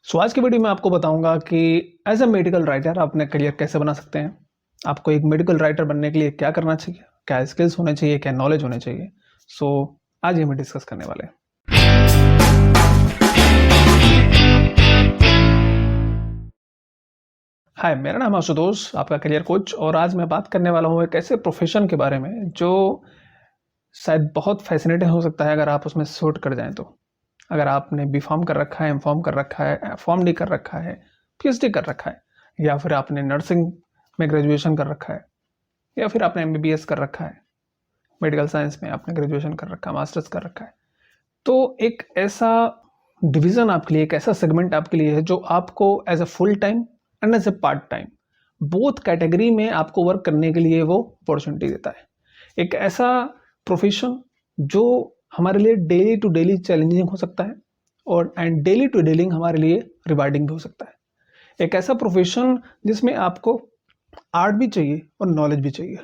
आज की वीडियो में आपको बताऊंगा कि एज अ मेडिकल राइटर आप अपना करियर कैसे बना सकते हैं। आपको एक मेडिकल राइटर बनने के लिए क्या करना चाहिए, क्या स्किल्स होने चाहिए, क्या नॉलेज होने चाहिए। सो आज ये हम डिस्कस करने वाले हैं। हाय, मेरा नाम आशुतोष, आपका करियर कोच, और आज मैं बात करने वाला हूँ एक ऐसे प्रोफेशन के बारे में जो शायद बहुत फैसिनेटिंग हो सकता है अगर आप उसमें शूट कर जाएं तो। अगर आपने बी फार्म कर रखा है, एम फार्म कर रखा है, फॉर्म डी कर रखा है, पीएचडी कर रखा है, या फिर आपने नर्सिंग में ग्रेजुएशन कर रखा है, या फिर आपने एमबीबीएस कर रखा है, मेडिकल साइंस में आपने ग्रेजुएशन कर रखा है, मास्टर्स कर रखा है, तो एक ऐसा डिवीजन आपके लिए, एक ऐसा सेगमेंट आपके लिए है जो आपको as a full time and as a part time both category में आपको वर्क करने के लिए वो अपॉर्चुनिटी देता है। एक ऐसा प्रोफेशन जो हमारे लिए डेली टू डेली चैलेंजिंग हो सकता है और एंड डेली टू डेली हमारे लिए रिवार्डिंग भी हो सकता है। एक ऐसा प्रोफेशन जिसमें आपको आर्ट भी चाहिए और नॉलेज भी चाहिए।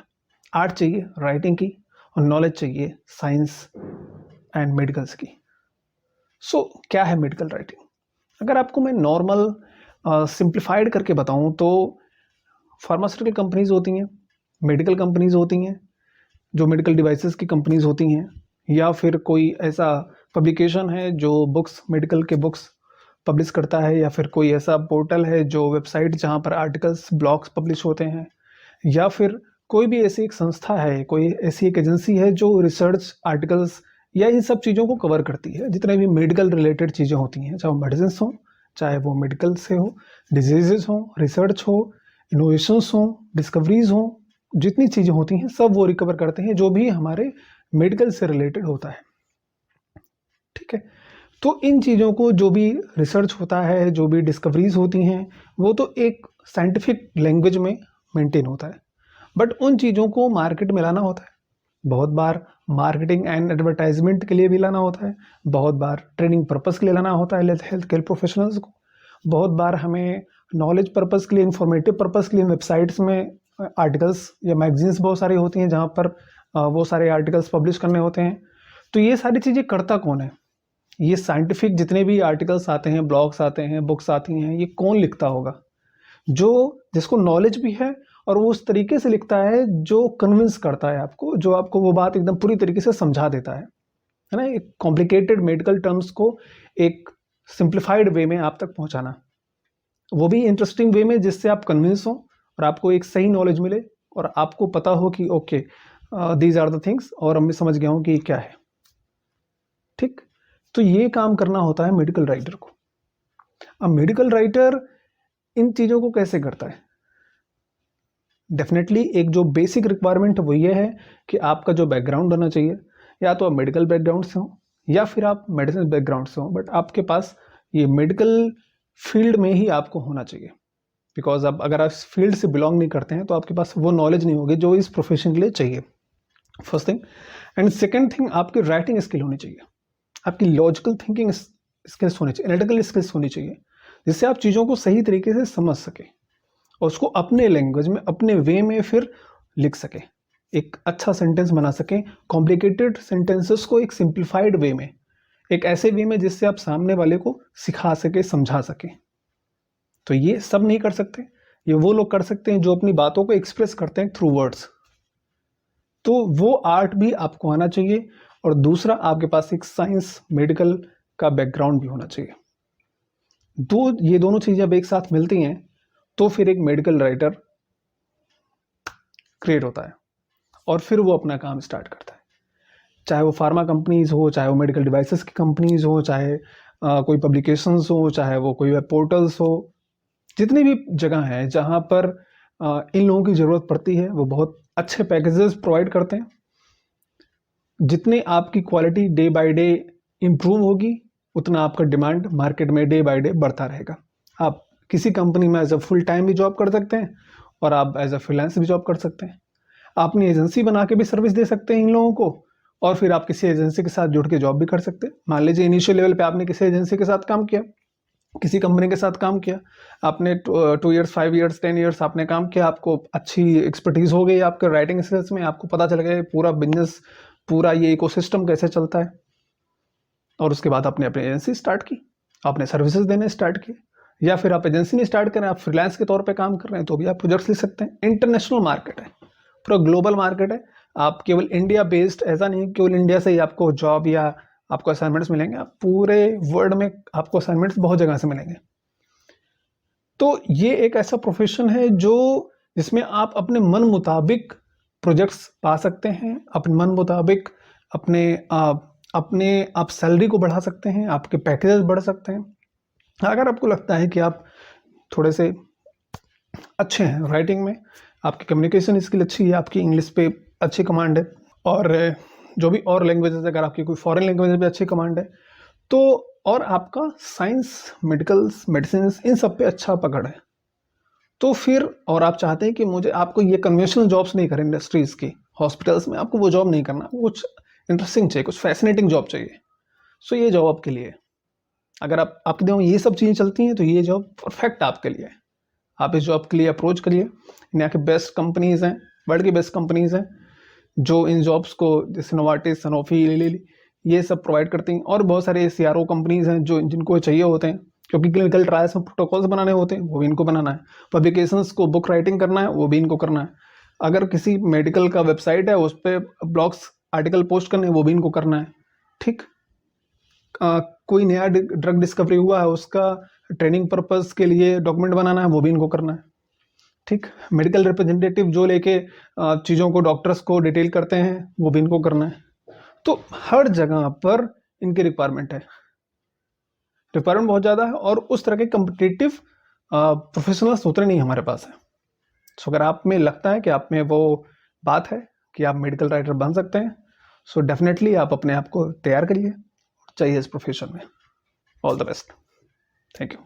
आर्ट चाहिए राइटिंग की और नॉलेज चाहिए साइंस एंड मेडिकल्स की। क्या है मेडिकल राइटिंग? अगर आपको मैं नॉर्मल सिंप्लीफाइड करके बताऊं तो फार्मास्यूटिकल कंपनीज होती हैं, मेडिकल कंपनीज होती हैं, जो मेडिकल डिवाइसेस की कंपनीज होती हैं, या फिर कोई ऐसा पब्लिकेशन है जो बुक्स, मेडिकल के बुक्स पब्लिश करता है, या फिर कोई ऐसा पोर्टल है जो वेबसाइट जहाँ पर आर्टिकल्स, ब्लॉग्स पब्लिश होते हैं, या फिर कोई भी ऐसी एक संस्था है, कोई ऐसी एक एजेंसी है जो रिसर्च आर्टिकल्स या इन सब चीज़ों को कवर करती है। जितने भी मेडिकल रिलेटेड चीज़ें होती हैं, चाहे वो मेडिसिन हो, चाहे वो मेडिकल से हो, डिजीजेस हो, रिसर्च हो, इनोवेशंस हो, डिस्कवरीज हो, जितनी चीज़ें होती हैं सब वो रिकवर करते हैं जो भी हमारे मेडिकल से रिलेटेड होता है। ठीक है, तो इन चीज़ों को, जो भी रिसर्च होता है, जो भी डिस्कवरीज होती हैं, वो तो एक साइंटिफिक लैंग्वेज में मेंटेन होता है, बट उन चीज़ों को मार्केट में लाना होता है। बहुत बार मार्केटिंग एंड एडवर्टाइजमेंट के लिए भी लाना होता है, बहुत बार ट्रेनिंग पर्पस के लिए लाना होता है हेल्थ केयर प्रोफेशनल्स को, बहुत बार हमें नॉलेज पर्पस के लिए, इंफॉर्मेटिव पर्पस के लिए वेबसाइट्स में आर्टिकल्स या मैगजीन्स बहुत सारी होती हैं जहाँ पर वो सारे आर्टिकल्स पब्लिश करने होते हैं। तो ये सारी चीज़ें करता कौन है? ये साइंटिफिक जितने भी आर्टिकल्स आते हैं, ब्लॉग्स आते हैं, बुक्स आती हैं, ये कौन लिखता होगा? जो जिसको नॉलेज भी है और वो उस तरीके से लिखता है जो कन्विंस करता है आपको, जो आपको वो बात एकदम पूरी तरीके से समझा देता है ना। एक कॉम्प्लिकेटेड मेडिकल टर्म्स को एक सिंप्लीफाइड वे में आप तक पहुंचाना, वो भी इंटरेस्टिंग वे में, जिससे आप कन्विंस हो और आपको एक सही नॉलेज मिले और आपको पता हो कि okay, these are the things, और मैं समझ गया हूँ कि क्या है। ठीक, तो ये काम करना होता है मेडिकल राइटर को। अब मेडिकल राइटर इन चीज़ों को कैसे करता है? डेफिनेटली एक जो बेसिक रिक्वायरमेंट वो ये है कि आपका जो बैकग्राउंड होना चाहिए, या तो आप मेडिकल बैकग्राउंड से हो या फिर आप मेडिसिन बैकग्राउंड से हो, बट आपके पास ये मेडिकल फील्ड में ही आपको होना चाहिए। बिकॉज अब अगर आप इस फील्ड से बिलोंग नहीं करते हैं तो आपके पास वो नॉलेज नहीं होगी जो इस प्रोफेशन के लिए चाहिए, first thing. And second thing, आपकी राइटिंग स्किल होनी चाहिए, आपकी लॉजिकल थिंकिंग स्किल्स होनी चाहिए, एनालिटिकल स्किल्स होनी चाहिए, जिससे आप चीज़ों को सही तरीके से समझ सके और उसको अपने लैंग्वेज में, अपने वे में फिर लिख सके, एक अच्छा सेंटेंस बना सकें, कॉम्प्लिकेटेड सेंटेंसेस को एक सिंप्लीफाइड वे में, एक ऐसे वे में जिससे आप सामने वाले को सिखा सके, समझा सके। तो ये सब नहीं कर सकते, ये वो लोग कर सकते हैं जो अपनी बातों को एक्सप्रेस करते हैं थ्रू वर्ड्स। तो वो आर्ट भी आपको आना चाहिए, और दूसरा आपके पास एक साइंस, मेडिकल का बैकग्राउंड भी होना चाहिए। ये दोनों चीज़ें अब एक साथ मिलती हैं तो फिर एक मेडिकल राइटर क्रिएट होता है और फिर वो अपना काम स्टार्ट करता है। चाहे वो फार्मा कंपनीज हो, चाहे वो मेडिकल डिवाइसेस की कंपनीज हो, चाहे कोई पब्लिकेशंस हो, चाहे वो कोई वेब पोर्टल्स हो, जितनी भी जगह हैं जहाँ पर इन लोगों की ज़रूरत पड़ती है, वो बहुत अच्छे पैकेजेस प्रोवाइड करते हैं। जितनी आपकी quality day by day improve होगी, उतना आपका डिमांड मार्केट में डे बाय डे बढ़ता रहेगा। आप किसी कंपनी में एज अ फुल टाइम भी जॉब कर सकते हैं और आप एज अ फ्रीलांस भी जॉब कर सकते हैं। आप अपनी एजेंसी बना के भी सर्विस दे सकते हैं इन लोगों को, और फिर आप किसी एजेंसी के साथ जुड़ के जॉब भी कर सकते हैं। मान लीजिए इनिशियल लेवल पे आपने किसी एजेंसी के साथ काम किया, किसी कंपनी के साथ काम किया, आपने 2 ईयर्स, 5 ईयर्स, 10 ईयर्स आपने काम किया, आपको अच्छी एक्सपर्टीज हो गई आपके राइटिंग स्किल्स में, आपको पता चल गया पूरा बिजनेस, पूरा ये इकोसिस्टम कैसे चलता है, और उसके बाद आपने अपनी एजेंसी स्टार्ट की, आपने सर्विसेज देने स्टार्ट किए, या फिर आप एजेंसी नहीं स्टार्ट करें, आप फ्रीलांस के तौर पे काम कर रहे हैं तो भी आप प्रोजेक्ट्स लिख सकते हैं। इंटरनेशनल मार्केट है, पूरा ग्लोबल मार्केट है। आप केवल इंडिया बेस्ड, ऐसा नहीं केवल इंडिया से ही आपको जॉब या आपको असाइनमेंट्स मिलेंगे, आप पूरे वर्ल्ड में आपको असाइनमेंट्स बहुत जगह से मिलेंगे। तो ये एक ऐसा प्रोफेशन है जिसमें आप अपने मन मुताबिक प्रोजेक्ट्स पा सकते हैं, अपने मन मुताबिक अपने आप सैलरी को बढ़ा सकते हैं, आपके पैकेजेस बढ़ सकते हैं। अगर आपको लगता है कि आप थोड़े से अच्छे हैं राइटिंग में, आपकी कम्युनिकेशन स्किल अच्छी है, आपकी इंग्लिश पे अच्छी कमांड है, और जो भी और लैंग्वेजेस, अगर आपकी कोई फॉरेन लैंग्वेज पे अच्छी कमांड है तो, और आपका साइंस, मेडिकल्स, मेडिसिन, इन सब पे अच्छा पकड़ है, तो फिर और आप चाहते हैं कि मुझे, आपको ये कन्वेंशनल जॉब्स नहीं करें, इंडस्ट्रीज़ की, हॉस्पिटल्स में आपको वो जॉब नहीं करना, कुछ इंटरेस्टिंग चाहिए, कुछ फैसिनेटिंग जॉब चाहिए, सो ये जॉब आपके लिए है। अगर आपके दिमाग में ये सब चीज़ें चलती हैं तो ये जॉब परफेक्ट आपके लिए है। आप इस जॉब के लिए अप्रोच करिए। यहाँ के बेस्ट कंपनीज़ हैं, वर्ल्ड की बेस्ट कंपनीज़ हैं जो इन जॉब्स को, जैसे नोवार्टिस, सनोफी, ये सब प्रोवाइड करती हैं, और बहुत सारे CRO कंपनीज़ हैं जिनको चाहिए होते हैं, क्योंकि क्लिनिकल ट्रायल्स में प्रोटोकॉल्स बनाने होते हैं, वो भी इनको बनाना है। पब्लिकेशंस को बुक राइटिंग करना है, वो भी इनको करना है। अगर किसी मेडिकल का वेबसाइट है, उस पर ब्लॉग्स, आर्टिकल पोस्ट करने, वो भी इनको करना है। ठीक, कोई नया ड्रग डिस्कवरी हुआ है, उसका ट्रेनिंग पर्पस के लिए डॉक्यूमेंट बनाना है, वो भी इनको करना है। ठीक, मेडिकल रिप्रेजेंटेटिव जो लेके चीज़ों को, डॉक्टर्स को डिटेल करते हैं, वो भी इनको करना है। तो हर जगह पर इनकी रिक्वायरमेंट बहुत ज़्यादा है, और उस तरह के कम्पिटिटिव प्रोफेशनल्स उतने नहीं हमारे पास है। सो अगर आप में लगता है कि आप में वो बात है कि आप मेडिकल राइटर बन सकते हैं, सो डेफिनेटली आप अपने आप को तैयार करिए, चाहिए इस प्रोफेशन में। All the best, thank you.